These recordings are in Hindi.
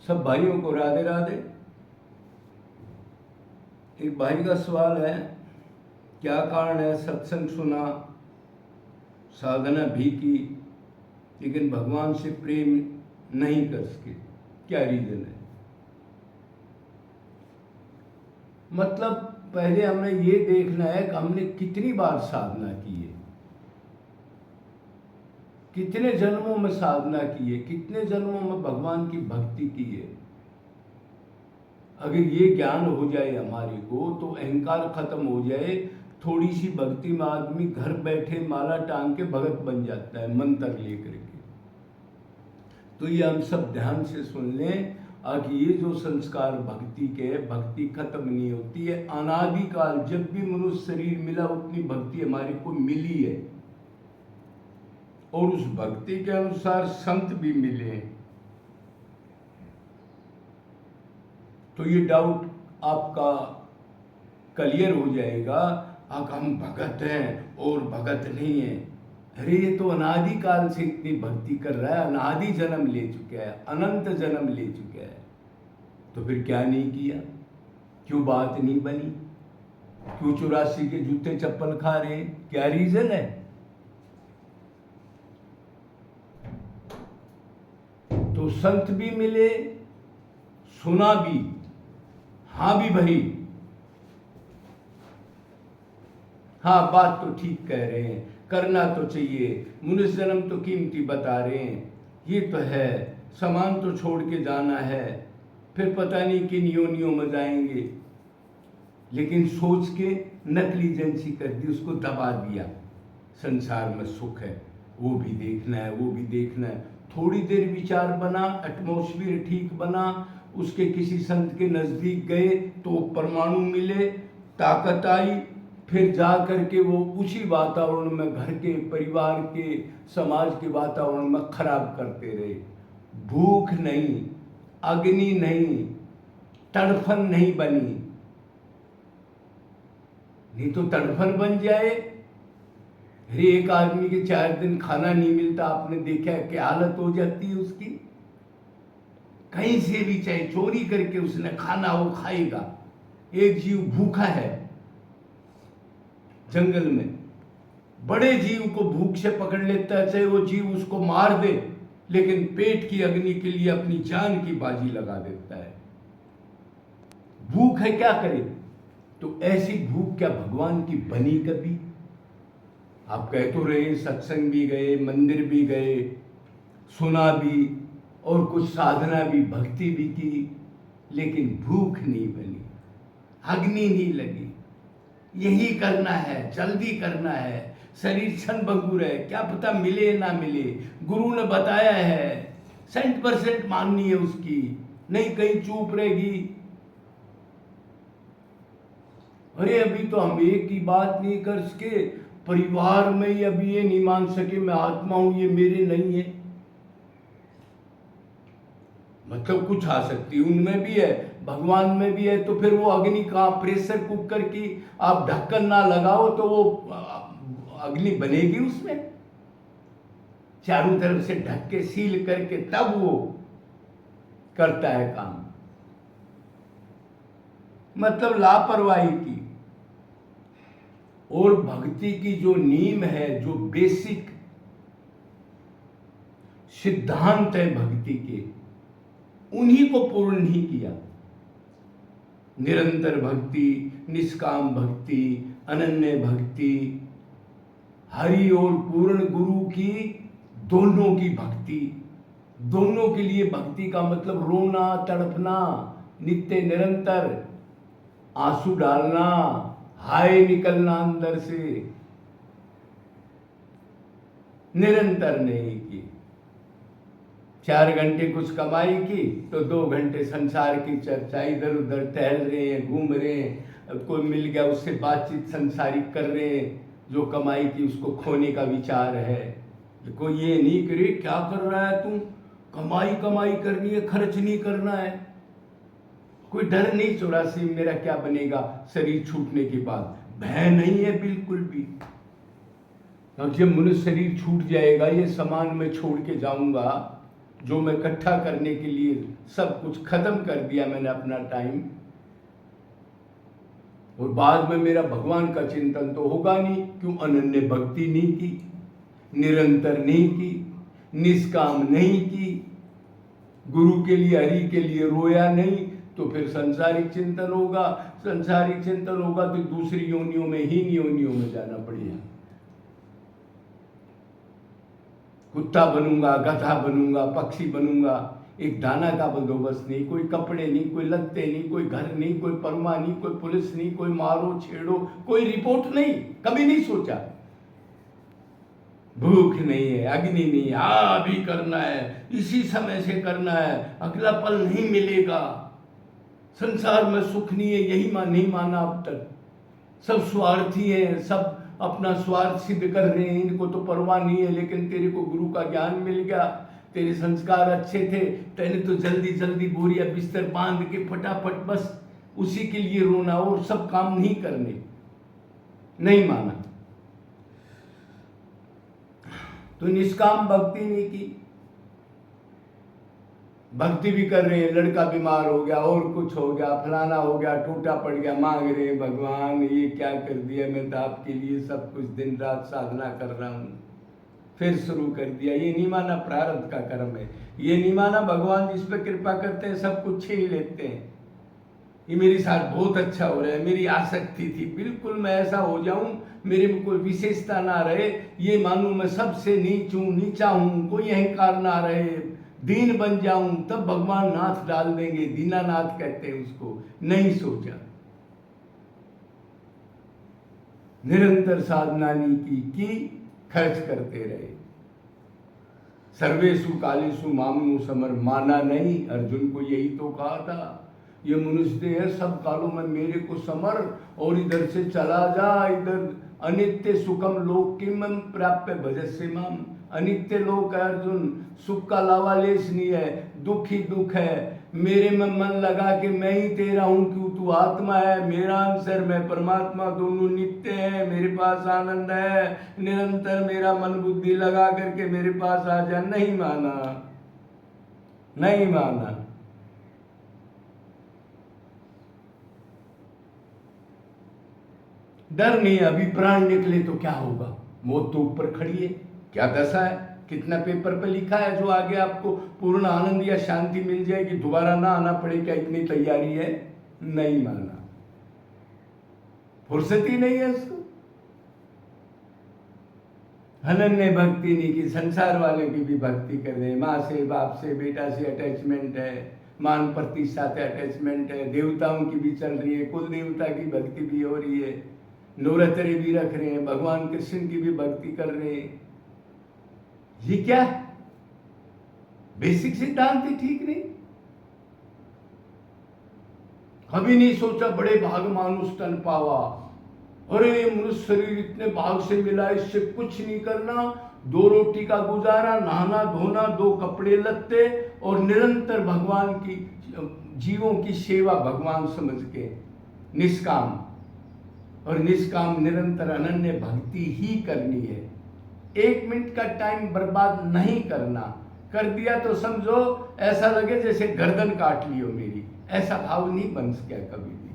सब भाइयों को राधे राधे। एक भाई का सवाल है, क्या कारण है सत्संग सुना, साधना भी की, लेकिन भगवान से प्रेम नहीं कर सके, क्या रीजन है? मतलब पहले हमें ये देखना है कि हमने कितनी बार साधना की है, कितने जन्मों में साधना की है, कितने जन्मों में भगवान की भक्ति की है। अगर ये ज्ञान हो जाए हमारे को तो अहंकार खत्म हो जाए। थोड़ी सी भक्ति में आदमी घर बैठे माला टांग के भगत बन जाता है मंत्र लेकर के। तो ये हम सब ध्यान से सुन लें कि ये जो संस्कार भक्ति के, भक्ति खत्म नहीं होती है। अनादिकाल जब भी मनुष्य शरीर मिला उतनी भक्ति हमारे को मिली है, और उस भक्ति के अनुसार संत भी मिले। तो ये डाउट आपका क्लियर हो जाएगा। हम भगत हैं और भगत नहीं है। अरे ये तो अनादि काल से इतनी भक्ति कर रहा है, अनादि जन्म ले चुका है, अनंत जन्म ले चुका है, तो फिर क्या नहीं किया? क्यों बात नहीं बनी? क्यों 84 के जूते चप्पल खा रहे हैं? क्या रीजन है? तो संत भी मिले, सुना भी, हाँ भी भरी। हाँ, बात तो ठीक कह रहे हैं, करना तो चाहिए, मनुष्य जन्म तो कीमती बता रहे हैं, ये तो है, सामान तो छोड़ के जाना है, फिर पता नहीं किन योनियों में जाएंगे। लेकिन सोच के नेग्लिजेंसी कर दी, उसको दबा दिया। संसार में सुख है, वो भी देखना है, वो भी देखना है। थोड़ी देर विचार बना, एटमॉस्फेयर ठीक बना, उसके किसी संत के नजदीक गए तो परमाणु मिले, ताकत आई, फिर जा करके वो उसी वातावरण में घर के, परिवार के, समाज के वातावरण में खराब करते रहे। भूख नहीं, अग्नि नहीं, तड़फन नहीं बनी। नहीं तो तड़फन बन जाए। एक आदमी के 4 दिन खाना नहीं मिलता, आपने देखा है क्या हालत हो जाती है उसकी। कहीं से भी चाहे चोरी करके उसने खाना वो खाएगा। एक जीव भूखा है जंगल में, बड़े जीव को भूख से पकड़ लेता है, चाहे वो जीव उसको मार दे, लेकिन पेट की अग्नि के लिए अपनी जान की बाजी लगा देता है। भूख है, क्या करे? तो ऐसी भूख क्या भगवान की बनी कभी? आप कह तो रहे सत्संग भी गए, मंदिर भी गए, सुना भी, और कुछ साधना भी, भक्ति भी की, लेकिन भूख नहीं बनी, अग्नि नहीं लगी। यही करना है, जल्दी करना है, शरीर क्षण भंगुर है, क्या पता मिले ना मिले। गुरु ने बताया है, 100% माननी है उसकी, नहीं कहीं चूप रहेगी। अरे अभी तो हम एक की बात नहीं कर सके, परिवार में ही अभी ये नहीं मान सके मैं आत्मा हूं, ये मेरे नहीं है। मतलब कुछ आ सकती उनमें भी है, भगवान में भी है। तो फिर वो अग्नि का प्रेशर कुकर की आप ढक्कन ना लगाओ तो वो अग्नि बनेगी उसमें? चारों तरफ से ढक के सील करके तब वो करता है काम। मतलब लापरवाही की। और भक्ति की जो नींव है, जो बेसिक सिद्धांत है भक्ति के, उन्हीं को पूर्ण नहीं किया। निरंतर भक्ति, निष्काम भक्ति, अनन्य भक्ति, हरि और पूर्ण गुरु की, दोनों की भक्ति। दोनों के लिए भक्ति का मतलब रोना, तड़पना, नित्य निरंतर आंसू डालना, हाय निकलना अंदर से, निरंतर नहीं की। 4 घंटे कुछ कमाई की तो 2 घंटे संसार की चर्चा, इधर उधर टहल रहे हैं, घूम रहे हैं, कोई मिल गया उससे बातचीत संसारिक कर रहे हैं। जो कमाई की उसको खोने का विचार है। कोई ये नहीं करे क्या कर रहा है तुम, कमाई कमाई करनी है, खर्च नहीं करना है। कोई डर नहीं 84 मेरा क्या बनेगा शरीर छूटने के बाद, भय नहीं है बिल्कुल भी। और जब मनुष्य शरीर छूट जाएगा, ये सामान में छोड़ के जाऊंगा, जो मैं इकट्ठा करने के लिए सब कुछ खत्म कर दिया मैंने अपना टाइम, और बाद में मेरा भगवान का चिंतन तो होगा नहीं। क्यों? अनन्य भक्ति नहीं की, निरंतर नहीं की, निष्काम नहीं की, गुरु के लिए हरि के लिए रोया नहीं, तो फिर संसारिक चिंतन होगा। संसारिक चिंतन होगा तो दूसरी योनियों में, हीन योनियों में जाना पड़ेगा। कुत्ता बनूंगा, गधा बनूंगा, पक्षी बनूंगा, एक दाना का बंदोबस्त नहीं, कोई कपड़े नहीं, कोई लत्ते नहीं, कोई घर नहीं, कोई परमा नहीं, कोई पुलिस नहीं, कोई मारो छेड़ो, कोई रिपोर्ट नहीं, कभी नहीं सोचा। भूख नहीं है, अग्नि नहीं है, अभी करना है, इसी समय से करना है, अगला पल नहीं मिलेगा। संसार में सुख नहीं है, यही नहीं माना अब तक। सब स्वार्थी हैं, सब अपना स्वार्थ सिद्ध कर रहे हैं, इनको तो परवाह नहीं है। लेकिन तेरे को गुरु का ज्ञान मिल गया, तेरे संस्कार अच्छे थे, तेने तो जल्दी जल्दी बोरिया बिस्तर बांध के फटाफट बस उसी के लिए रोना और सब काम नहीं करने। नहीं माना तो निष्काम भक्ति नहीं की। भक्ति भी कर रहे हैं, लड़का बीमार हो गया और कुछ हो गया, फलाना हो गया, टूटा पड़ गया, मांग रहे हैं भगवान ये क्या कर दिया, मैं तो आपके लिए सब कुछ दिन रात साधना कर रहा हूँ। फिर शुरू कर दिया। ये नहीं माना प्रारब्ध का कर्म है, ये नहीं माना भगवान जिस पर कृपा करते हैं सब कुछ छीन लेते हैं। ये मेरे साथ बहुत अच्छा हो रहा है, मेरी आसक्ति थी बिल्कुल मैं ऐसा हो जाऊं, मेरे में कोई विशेषता ना रहे, ये मानूं मैं सबसे नीचा हूं, कोई अहंकार ना रहे, दीन बन जाऊं, तब भगवान नाथ डाल देंगे, दीनानाथ कहते हैं उसको। नहीं सोचा, निरंतर साधना नहीं की, खर्च करते रहे। सर्वेषु कालेषु मामनु समर, माना नहीं। अर्जुन को यही तो कहा था, ये मनुष्य देह सब कालों में मेरे को समर, और इधर से चला जा, इधर अनित्य सुखम लोक किम प्राप्य भजस्य माम। अनित्य लोक है अर्जुन, सुख का लावालेश नहीं है, दुख ही दुख है। मेरे में मन लगा कि मैं ही तेरा हूं, क्यों तू आत्मा है, मेरा अंशर, मैं परमात्मा, दोनों नित्य है, मेरे पास आनंद है, निरंतर मेरा मन बुद्धि लगा करके मेरे पास आ जा। नहीं माना, नहीं माना। डर नहीं, अभी प्राण निकले तो क्या होगा, मौत तो ऊपर खड़ी है, क्या दशा है, कितना पेपर पे लिखा है जो आगे आपको पूर्ण आनंद या शांति मिल जाएगी, दोबारा ना आना पड़े, क्या इतनी तैयारी है? नहीं माना, फुर्सत ही नहीं है उसको। अनन्य भक्ति नहीं की, संसार वाले की भी भक्ति कर रहे हैं, माँ से, बाप से, बेटा से अटैचमेंट है, मान प्रतिष्ठा से अटैचमेंट है, देवताओं की भी चल रही है, कुल देवता की भक्ति भी हो रही है, नवरात्रि भी रख रहे हैं, भगवान कृष्ण की भी भक्ति कर रहे हैं। ये क्या बेसिक सिद्धांत ही ठीक नहीं। कभी नहीं सोचा बड़े भाग मानुष तन पावा, अरे मनुष्य शरीर इतने भाग से मिला, इससे कुछ नहीं करना, 2 रोटी का गुजारा, नहाना धोना, 2 कपड़े लत्ते, और निरंतर भगवान की, जीवों की सेवा भगवान समझ के निष्काम, और निष्काम निरंतर अनन्य भक्ति ही करनी है। 1 मिनट का टाइम बर्बाद नहीं करना, कर दिया तो समझो ऐसा लगे जैसे गर्दन काट लियो मेरी, ऐसा भाव नहीं बन सका कभी भी।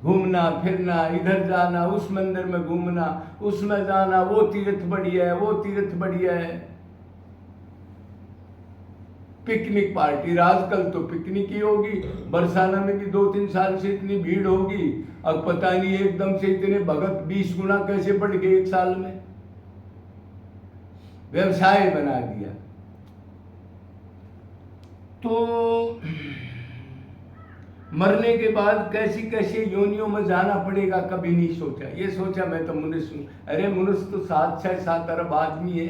घूमना फिरना, इधर जाना, उस मंदिर में घूमना, उसमें जाना, वो तीर्थ बढ़िया है, वो तीर्थ बढ़िया है, पिकनिक पार्टी, आजकल तो पिकनिक ही होगी, बरसाना में भी 2-3 साल से इतनी भीड़ होगी, अब पता नहीं एकदम से इतने भगत 20 गुना कैसे बढ़ गए 1 साल में, व्यवसाय बना दिया। तो मरने के बाद कैसी कैसी योनियों में जाना पड़ेगा कभी नहीं सोचा। ये सोचा मैं तो मनुष्य हूं, अरे मनुष्य तो 7-6-7 अरब आदमी है,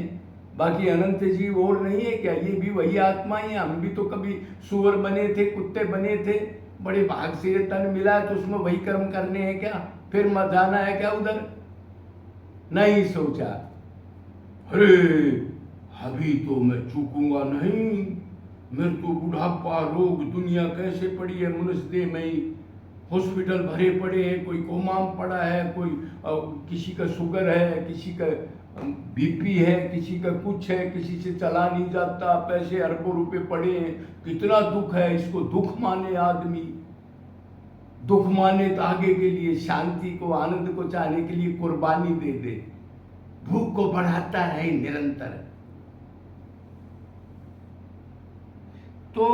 बाकी अनंत जीव और नहीं है क्या? ये भी वही आत्मा ही है, हम भी तो कभी सुअर बने थे, कुत्ते बने थे, बड़े भाग से ये तन मिला है तो उसमें वही कर्म करने हैं क्या, फिर मत जाना है क्या उधर? नहीं सोचा, अरे अभी तो मैं चूकूंगा नहीं, मेरे को बुढ़ापा रोग दुनिया कैसे पड़ी है, मनुष्य देह में ही हॉस्पिटल भरे पड़े हैं, कोई कोमा में पड़ा है, कोई किसी का शुगर है, किसी का बीपी है, किसी का कुछ है, किसी से चला नहीं जाता, पैसे अरबों रुपए पड़े हैं, कितना दुख है। इसको दुख माने आदमी, दुख माने तो आगे के लिए शांति को, आनंद को चाहने के लिए कुर्बानी दे दे, भूख को बढ़ाता रहे निरंतर। तो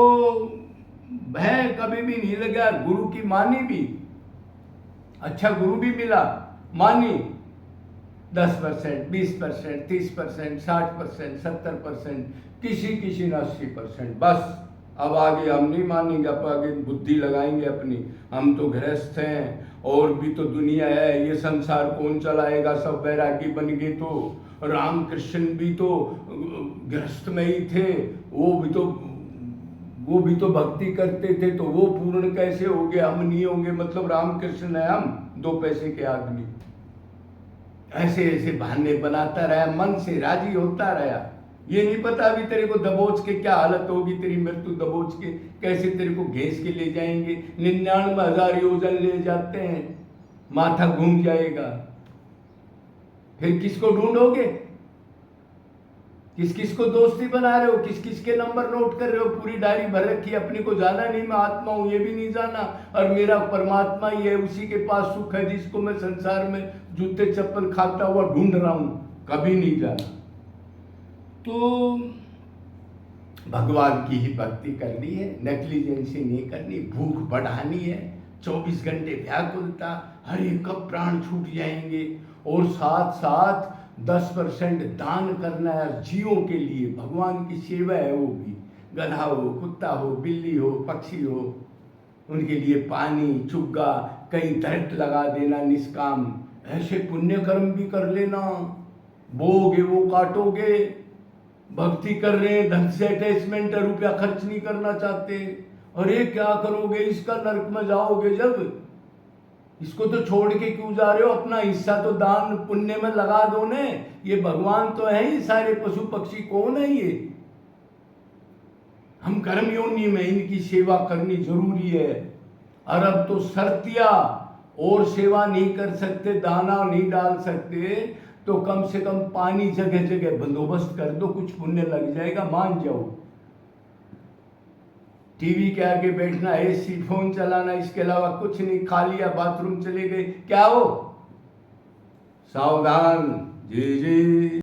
भय कभी भी नहीं लगा। गुरु की मानी भी, अच्छा गुरु भी मिला, मानी 10%, 20%, 30%, 60%, 70%, किसी ने 80%। बस अब आगे हम नहीं मानेंगे, अब आगे बुद्धि लगाएंगे अपनी। हम तो गृहस्थ हैं, और भी तो दुनिया है, ये संसार कौन चलाएगा, सब वैरागी बन गए। तो रामकृष्ण भी तो गृहस्थ में ही थे, वो भी तो भक्ति करते थे, तो वो पूर्ण कैसे हो गए, हम नहीं होंगे। मतलब रामकृष्ण है, हम 2 पैसे के आदमी। ऐसे ऐसे बहाने बनाता रहा, मन से राजी होता रहा। ये नहीं पता अभी तेरे को दबोच के क्या हालत होगी, तेरी मृत्यु दबोच के कैसे तेरे को घेंस के ले जाएंगे। 99,000 योजन ले जाते हैं, माथा घूम जाएगा। फिर किसको ढूंढोगे, किस किस को दोस्ती बना रहे हो, किस किस के नंबर नोट कर रहे हो। पूरी डायरी भर रखी है, अपनी को जाना नहीं, मैं आत्मा हूं ये भी नहीं जाना, और मेरा परमात्मा ही है, उसी के पास सुख है, जिसको मैं संसार में जूते चप्पल खाता हुआ ढूंढ रहा हूं, कभी नहीं जाना। तो भगवान की ही भक्ति करनी है, नेग्लिजेंसी नहीं करनी, भूख बढ़ानी है, 24 घंटे व्याकुलता, हरे कब प्राण छूट जाएंगे। और साथ साथ 10% दान करना है जीवों के लिए, भगवान की सेवा है। वो भी गधा हो, कुत्ता हो, बिल्ली हो, पक्षी हो, उनके लिए पानी, चुग्गा, कहीं दरख्त लगा देना निष्काम। ऐसे पुण्य कर्म भी कर लेना, बोगे वो काटोगे। भक्ति कर रहे हैं, धन से अटैचमेंट है, रुपया खर्च नहीं करना चाहते, अरे क्या करोगे, इसका नरक में जाओगे जब, इसको तो छोड़ के क्यों जा रहे हो, अपना हिस्सा तो दान पुण्य में लगा दो ने। ये भगवान तो है ही, सारे पशु पक्षी कौन है ये। हम कर्म योनि में इनकी सेवा करनी जरूरी है। और अब तो शर्तिया, और सेवा नहीं कर सकते, दाना नहीं डाल सकते, तो कम से कम पानी जगह जगह बंदोबस्त कर दो, कुछ पुण्य लग जाएगा, मान जाओ। टीवी के आगे बैठना, एसी, फोन चलाना, इसके अलावा कुछ नहीं, खा लिया, बाथरूम चले गए, क्या हो, सावधान। जी जी।